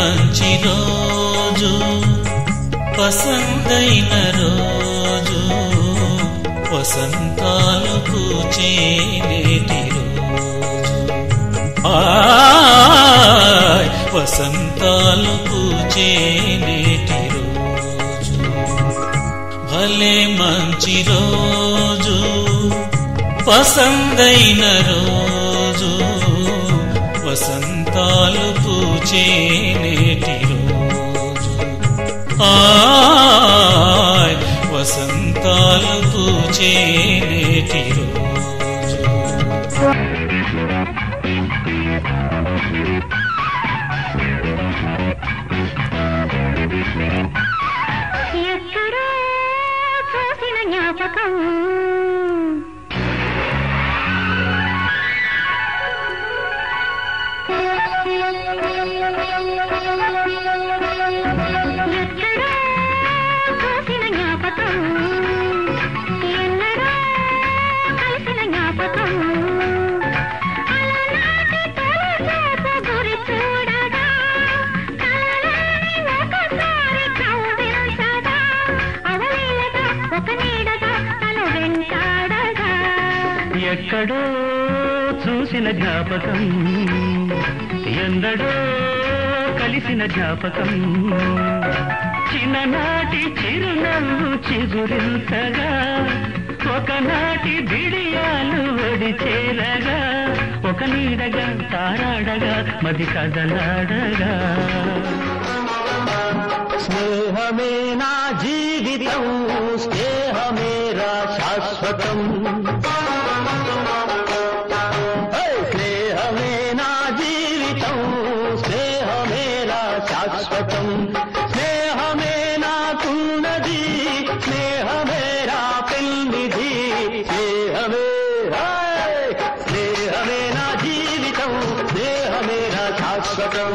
మంచి రోజు పసందైన రోజు వసంతాలు పూచే నేటి రోజు వసంతాలు పూచే నేటి రోజు భలే మంచి రోజు పసందైన రోజు వసంతాలు పూచే నేటి రోజు వసంతాలు పూచే నేటి రోజు ఎక్కడో చూసిన జ్ఞాపకం ఎక్కడో చూసిన జ్ఞాపకం ఎందడో కలిసిన జ్ఞాపకం చిన్ననాటి చిరునవ్వు చిగురించగా ఒకనాటి బిడియాలు ఒడి చేరగా ఒక నీడగా తారాడగా మది కదలాడగా స్నేహమే నా జీవితం స్నేహమేరా శాశ్వతం స్నేహమే నా జీవితం స్నేహమేరా శాశ్వతం స్నేహమే నాకున్నది స్నేహమేరా పెన్నిధి స్నేహమే నా జీవితం స్నేహమేరా శాశ్వతం